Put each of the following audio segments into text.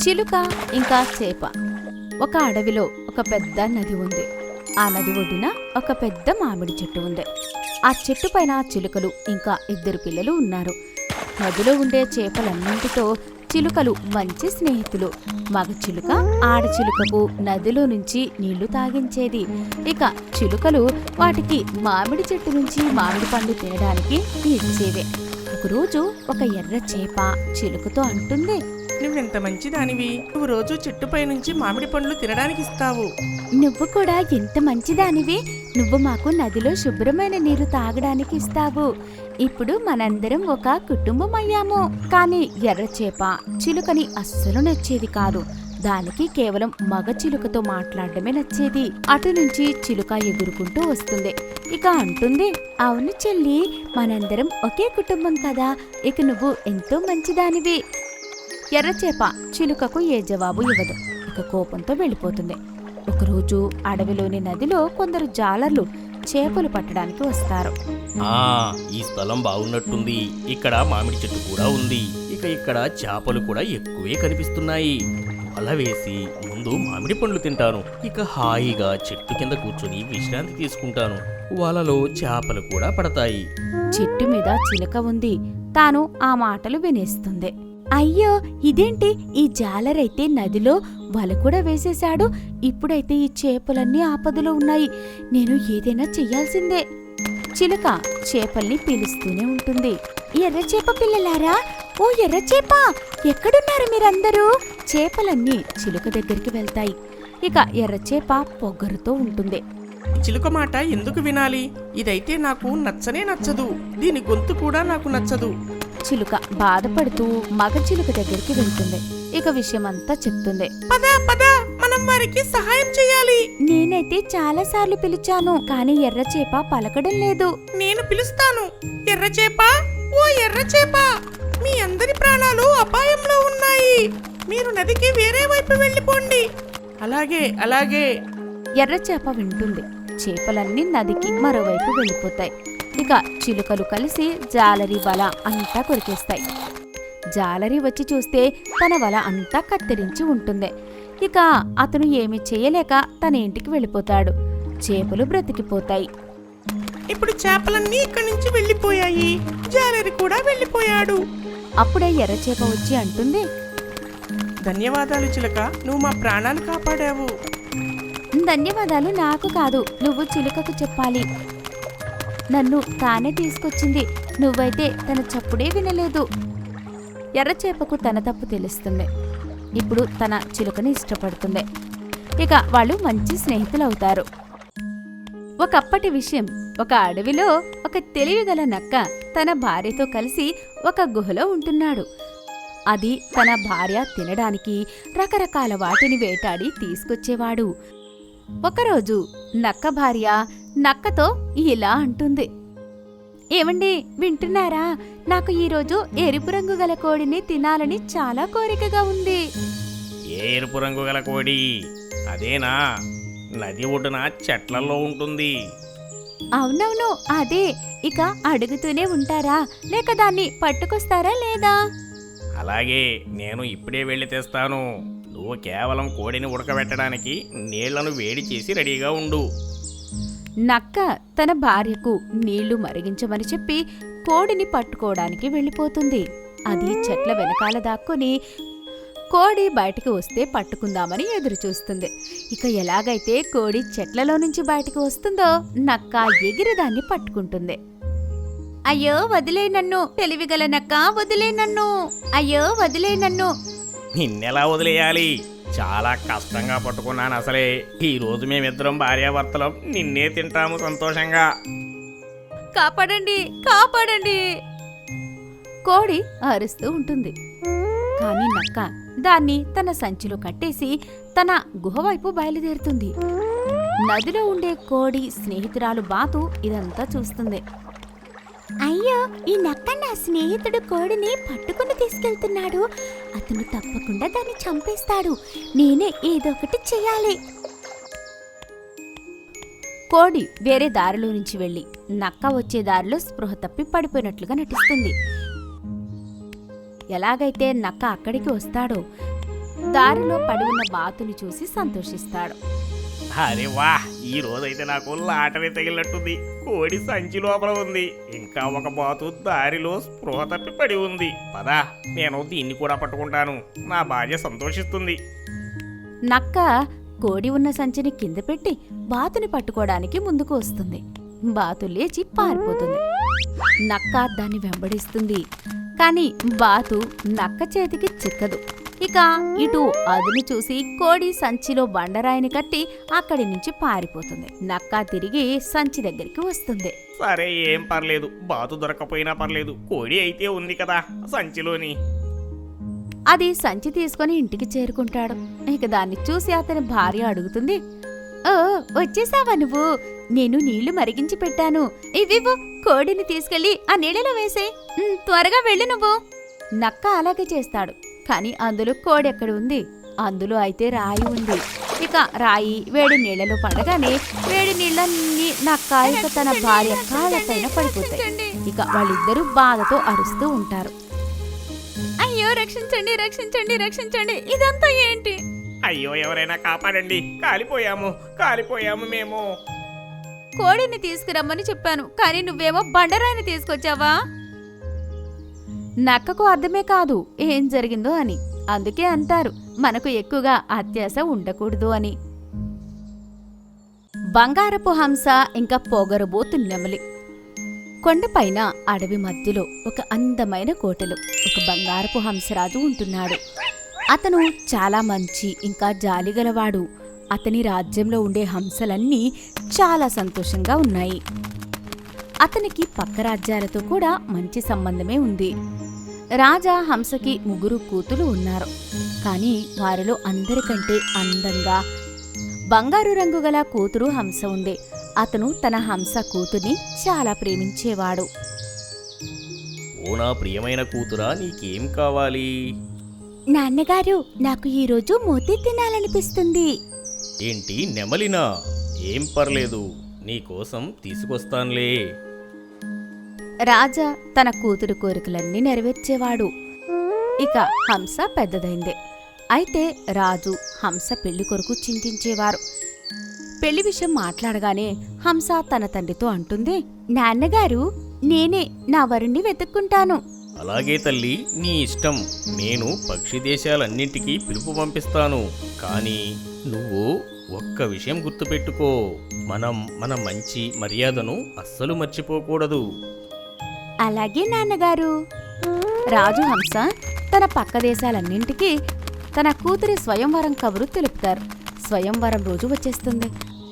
చిలుక ఇంకా చేప. ఒక అడవిలో ఒక పెద్ద నది ఉంది. ఆ నది ఒడ్డున ఒక పెద్ద మామిడి చెట్టు ఉంది. ఆ చెట్టు పైన చిలుకలు ఇంకా 2 పిల్లలు ఉన్నారు. నదిలో ఉండే చేపలన్నింటితో చిలుకలు మంచి స్నేహితులు. మగ చిలుక ఆడచిలుకకు నదిలో నుంచి నీళ్లు తాగించేది. ఇక చిలుకలు వాటికి మామిడి చెట్టు నుంచి మామిడి పండు తినడానికి ఇచ్చేవే. ఒకరోజు ఒక ఎర్ర చేప చిలుకతో అంటుంది, నువ్వెంత మంచిదానివి, నువ్వు రోజు చెట్టుపై నుంచి మామిడి పండ్లు తినడానికి ఇస్తావు. నువ్వు కూడా ఎంత మంచిదానివి, నువ్వు మాకు నదిలో శుభ్రమైన నీరు తాగడానికి ఇస్తావు. ఇప్పుడు మనందరం ఒక కుటుంబం అయ్యాము. కాని ఎర్రచేప చిలుకని అస్సలు నచ్చేది కాదు. దానికి కేవలం మగ చిలుకతో మాట్లాడడమే నచ్చేది. అటు నుంచి చిలుక ఎగురుకుంటూ వస్తుంది. ఇక అంటుంది, అవును చెల్లి, మనందరం ఒకే కుటుంబం కదా, ఇక నువ్వు ఎంతో మంచిదానివి. ఎర్రచేప చిలుకకు ఏ జవాబు ఇవ్వదు. ఇక కోపంతో వెళ్ళిపోతుంది. ఒకరోజు అడవిలోని నదిలో కొందరు జాలర్లు చేపలు పట్టడానికి వస్తారు. ఈ స్థలం బాగున్నట్టుంది. ఇక్కడ మామిడి చెట్టు కూడా ఉంది. ఇక్కడ చేపలు కూడా ఎక్కువే కనిపిస్తున్నాయి. వల వేసి ముందు మామిడి పండ్లు తింటాను. ఇక హాయిగా చెట్టు కింద కూర్చొని విశ్రాంతి తీసుకుంటాను. వలలో చేపలు కూడా పడతాయి. చెట్టు మీద చిలుక ఉంది. తాను ఆ మాటలు వినేస్తుంది. అయ్యో, ఇదేంటి, ఈ జాలరైతే నదిలో వల కూడా వేసేశాడు. ఇప్పుడైతే ఈ చేపలన్నీ ఆపదలో ఉన్నాయి. నేను ఏదైనా చెయ్యాల్సిందే. చిలుక చేపల్ని పిలుస్తూనే ఉంటుంది. ఎర్రచేప పిల్లలారా, ఓ ఎర్రచేప, ఎక్కడున్నారు మీరందరూ? చేపలన్నీ చిలుక దగ్గరికి వెళ్తాయి. ఇక ఎర్రచేప పొగరుతో ఉంటుంది. చిలుక మాట ఎందుకు వినాలి? ఇదైతే నాకు నచ్చనే నచ్చదు. దీని గొంతు కూడా నాకు నచ్చదు. చిలుక బాధపడుతూ మగ చిలుక దగ్గరికి వెళ్తుంది. ఇక విషయమంతా చెప్తుంది. పద పద, మనం వారికి సహాయం చేయాలి. నేనైతే చాలా సార్లు పిలిచాను, కానీ ఎర్రచేప పలకడం లేదు. నేను పిలుస్తాను. ఎర్రచేప, ఓ ఎర్రచేప, మీ అందరి ప్రాణాలు అపాయంలో ఉన్నాయి. మీరు నదికి వేరే వైపు వెళ్ళిపోండి. అలాగే అలాగే. ఎర్రచేప వింటుంది. చేపలన్నీ నదికి మరోవైపు వెళ్ళిపోతాయి. ఇక చిలుకలు కలిసి జాలరి వల అంతా కొరికేస్తాయి. జాలరి వచ్చి చూస్తే తన వల అంతా కత్తిరించి ఉంటుంది. ఇక అతను ఏమీ చేయలేక తన ఇంటికి వెళ్ళిపోతాడు. చేపలు బ్రతికిపోతాయి. ఇప్పుడు చేపలన్నీ ఇక్కడి నుంచి వెళ్ళిపోయాయి. జాలరి కూడా వెళ్ళిపోయాడు. అప్పుడే ఎర్రచేప వచ్చి అంటుంది, ధన్యవాదాలు చిలుక, నువ్వు మా ప్రాణాలు కాపాడావు. ధన్యవాదాలు నాకు కాదు, నువ్వు చిలుకకు చెప్పాలి. నన్ను తానే తీసుకొచ్చింది. నువ్వైతే తన చప్పుడే వినలేదు. ఎర్రచేపకు తన తప్పు తెలుస్తుంది. ఇప్పుడు తన చిలుకని ఇష్టపడుతుంది. ఇక వాళ్ళు మంచి స్నేహితులవుతారు. ఒకప్పటి విషయం. ఒక అడవిలో ఒక తెలివిగల నక్క తన భార్యతో కలిసి ఒక గుహలో ఉంటున్నాడు. అది తన భార్య తినడానికి రకరకాల వాటిని వేటాడి తీసుకొచ్చేవాడు. ఒకరోజు నక్క భార్య నక్కతో ఇలా అంటుంది, ఏమండి, వింటున్నారా? నాకు ఈరోజు ఎరుపు రంగు గల కోడిని తినాలని చాలా కోరికగా ఉంది. ఏ ఎరుపు రంగు గల కోడి? అదేనా? నది ఒడ్డున చెట్లలో ఉంటుంది. అవునవును, అదే. ఇక అడుగుతూనే ఉంటారా, లేక దాన్ని పట్టుకొస్తారా లేదా? అలాగే, నేను ఇప్పుడే వెళ్ళి తెస్తాను. నువ్వు కేవలం కోడిని ఉడకబెట్టడానికి నీళ్లను వేడి చేసి రెడీగా ఉండు. నక్క తన భార్యకు నీళ్లు మరిగించమని చెప్పి కోడిని పట్టుకోవడానికి వెళ్ళిపోతుంది. అది చెట్ల వెనకాల దాక్కుని కోడి బయటికి వస్తే పట్టుకుందామని ఎదురుచూస్తుంది. ఇక ఎలాగైతే కోడి చెట్లలో నుంచి బయటికి వస్తుందో నక్క ఎగిరి దాన్ని పట్టుకుంటుంది. అయ్యో, వదిలే నన్ను, తెలివిగల నక్క, వదిలే నన్ను, అయ్యో వదిలే నన్ను. నిన్నెలా వదిలేయాలి? చాలా కష్టంగా పట్టుకున్నాను అసలే. ఈ రోజు మేమిద్దరం భార్యాభర్తలం నిన్నే తింటాము సంతోషంగా. కాపాడండి, కాపాడండి. కోడి అరుస్తూ ఉంటుంది. కాని నక్క దాన్ని తన సంచిలో కట్టేసి తన గుహ వైపు బయలుదేరుతుంది. నదిలో ఉండే కోడి స్నేహితురాలు బాతు ఇదంతా చూస్తుంది. అయ్యో, ఈ నక్క నా స్నేహితుడు కోడిని పట్టుకుని తీసుకెళ్తున్నాడు. అతను తప్పకుండా దాన్ని చంపేస్తాడు. నేనే ఏదో ఒకటి చెయ్యాలి. కోడి వేరే దారిలో నుంచి వెళ్లి నక్క వచ్చే దారిలో స్పృహ తప్పి పడిపోయినట్లుగా నటిస్తుంది. ఎలాగైతే నక్క అక్కడికి వస్తాడో దారిలో పడి ఉన్న బాతుని చూసి సంతోషిస్తాడు. అరే వా, ఈ రోజైతే నాకు లాటరీ తగిలినట్టుంది. కోడి సంచి లోపల ఉంది, ఇంకా ఒక బాతు దారిలో స్పృహ తప్పి పడి ఉంది. పదా, నేను దీన్ని కూడా పట్టుకుంటాను. నా భార్య సంతోషిస్తుంది. నక్క కోడి ఉన్న సంచిని కింద పెట్టి బాతుని పట్టుకోవడానికి ముందుకు వస్తుంది. బాతు లేచి పారిపోతుంది. నక్క దాన్ని వెంబడిస్తుంది, కాని బాతు నక్క చేతికి చిక్కదు. ఇక ఇటు అదును చూసి కోడి సంచిలో బండరాయిని కట్టి అక్కడి నుంచి పారిపోతుంది. నక్క తిరిగి సంచి దగ్గరికి వస్తుంది. సరే, ఏం పర్లేదు, బాతు దొరకపోయినా పర్లేదు, కోడి అయితే ఉంది కదా సంచిలోని. అది సంచి తీసుకొని ఇంటికి చేరుకుంటాడు. ఇక దాన్ని చూసి అతని భార్య అడుగుతుంది, ఓ వచ్చేసావా నువ్వు? నేను నీళ్లు మరిగించి పెట్టాను, ఇవివ్వు, కోడిని తీసుకెళ్లి ఆ నీళ్ళలో వేసే, త్వరగా వెళ్ళు నువ్వు. నక్క అలాగే చేస్తాడు, కాని అందులో కోడి ఎక్కడ ఉంది? అందులో అయితే రాయి ఉంది. ఇక రాయి వేడి నీళ్లలో పడగానే వేడి నీళ్ళన్నీ నక్క ఇక తన భార్య కాళ్ళపైన పడిపోతాయి. ఇక వాళ్ళిద్దరూ బాధతో అరుస్తూ ఉంటారు. అయ్యో, రక్షించండి, రక్షించండి, రక్షించండి, ఇదంతా ఏంటి? అయ్యో, ఎవరైనా కాపాడండి, కాలిపోయాము మేము. కోడిని తీసుకురమ్మని చెప్పాను, కానీ నువ్వేమో బండరాయిని తీసుకొచ్చావా? నక్కకు అర్థమే కాదు ఏం జరిగిందో అని. అందుకే అంటారు, మనకు ఎక్కువగా అత్యాశ ఉండకూడదు అని. బంగారపు హంస ఇంకా పొగరబోతు నెమలి. కొండపైన అడవి మధ్యలో ఒక అందమైన కోటలో ఒక బంగారపు హంసరాజు ఉంటున్నాడు. అతను చాలా మంచి ఇంకా జాలిగలవాడు. అతని రాజ్యంలో ఉండే హంసలన్నీ చాలా సంతోషంగా ఉన్నాయి. అతనికి పక్క రాజ్యాలతో కూడా మంచి సంబంధమే ఉంది. రాజా హంసకి 3 కూతులు ఉన్నారు, కాని వారిలో అందరికంటే అందంగా బంగారు రంగు గల కూతురు హంస ఉంది. అతను తన హంస కూతుర్ని చాలా ప్రేమించేవాడు. ఓ నా ప్రియమైన కూతురా, నీకేం కావాలి? నాన్నగారు, నాకు ఈరోజు మోతీ తినాలనిపిస్తుంది. ఏంటి, నెమలినా? ఏం పర్లేదు, నీకోసం తీసుకొస్తానులే. రాజా తన కూతురు కోరికలన్నీ నెరవేర్చేవాడు. ఇక హంస పెద్దదైందే. అయితే రాజు హంస పెళ్లి కొరకు చింతించేవారు. పెళ్లి విషయం మాట్లాడగానే హంస తన తండ్రితో అంటుంది, నాన్నగారు, నేనే నా వరుణ్ణి వెతుక్కుంటాను. అలాగే తల్లి, నీ ఇష్టం. నేను పక్షి దేశాలన్నింటికీ పిలుపు పంపిస్తాను. కానీ నువ్వు ఒక్క విషయం గుర్తుపెట్టుకో, మన మంచి మర్యాదను అస్సలు మర్చిపోకూడదు. అలాగే నాన్నగారు. రాజు హంస తన పక్క దేశాలన్నింటికీ తన కూతురి స్వయంవరం కబురు తెలుపుతారు. స్వయంవరం రోజు వచ్చేస్తుంది.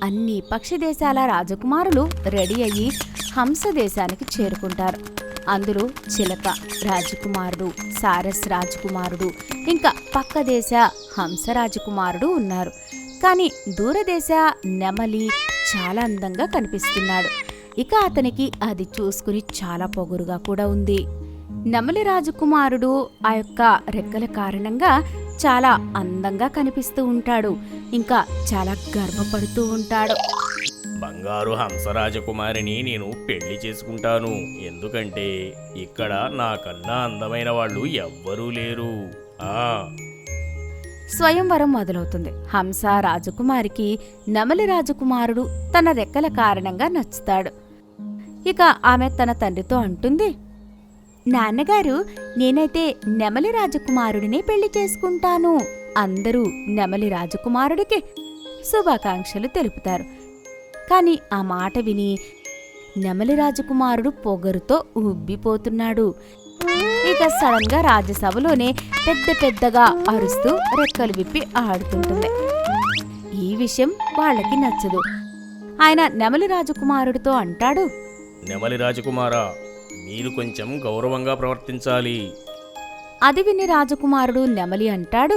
అన్ని పక్షి దేశాల రాజకుమారులు రెడీ అయ్యి హంస దేశానికి చేరుకుంటారు. అందులో చిలక రాజకుమారుడు, సారస్ రాజకుమారుడు, ఇంకా పక్క దేశ హంస రాజకుమారుడు ఉన్నారు. కాని దూరదేశ నెమలి చాలా అందంగా కనిపిస్తున్నాడు. ఇక అతనికి అది చూసుకుని చాలా పొగరుగా కూడా ఉంది. నెమలి రాజకుమారుడు ఆ యొక్క రెక్కల కారణంగా చాలా అందంగా కనిపిస్తూ ఉంటాడు. ఇంకా చాలా గర్వపడుతూ ఉంటాడు. బంగారు హంస రాజకుమారిని నేను పెళ్లి చేసుకుంటాను, ఎందుకంటే ఇక్కడ నాకన్నా అందమైన వాళ్ళు ఎవ్వరూ లేరు. స్వయంవరం మొదలవుతుంది. హంస రాజకుమారికి నెమలి రాజకుమారుడు తన రెక్కల కారణంగా నచ్చుతాడు. ఇక ఆమె తన తండ్రితో అంటుంది, నాన్నగారు, నేనైతే నెమలి రాజకుమారుడినే పెళ్లి చేసుకుంటాను. అందరూ నెమలి రాజకుమారుడికి శుభాకాంక్షలు తెలుపుతారు. కాని ఆ మాట విని నెమలి రాజకుమారుడు పొగరుతో ఉబ్బిపోతున్నాడు. ఇక సడన్ గా రాజ్యసభలోనే పెద్దగా అరుస్తూ రెక్కలు విప్పి ఆడుతుంటుంది. ఈ విషయం వాళ్ళకి నచ్చదు. ఆయన నెమలి రాజకుమారుడితో అంటాడు, నెమలి రాజకుమారా, మీరు కొంచెం గౌరవంగా ప్రవర్తించాలి. అది విని రాజకుమారుడు నెమలి అంటాడు,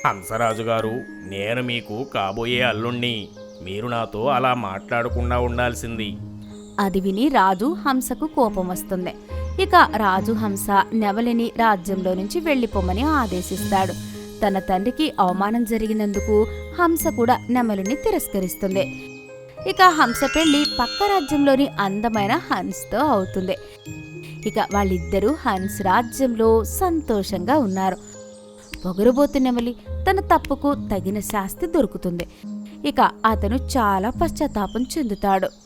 హంసరాజు గారు, నేను మీకు కాబోయే అల్లుణ్ణి. మీరు నాతో అలా మాట్లాడకుండా ఉండాల్సింది. అది విని రాజు హంసకు కోపం వస్తుంది. ఇక రాజు హంస నెమలిని రాజ్యంలో నుంచి వెళ్లిపోమని ఆదేశిస్తాడు. తన తండ్రికి అవమానం జరిగినందుకు హంస కూడా నెమలిని తిరస్కరిస్తుంది. ఇక హంస పెళ్లి పక్క రాజ్యంలోని అందమైన హన్స్తో అవుతుంది. ఇక వాళ్ళిద్దరూ హన్స్ రాజ్యంలో సంతోషంగా ఉన్నారు. పొగరుబోతు నెమలి తన తప్పుకు తగిన శాస్తి దొరుకుతుంది. ఇక అతను చాలా పశ్చాత్తాపం చెందుతాడు.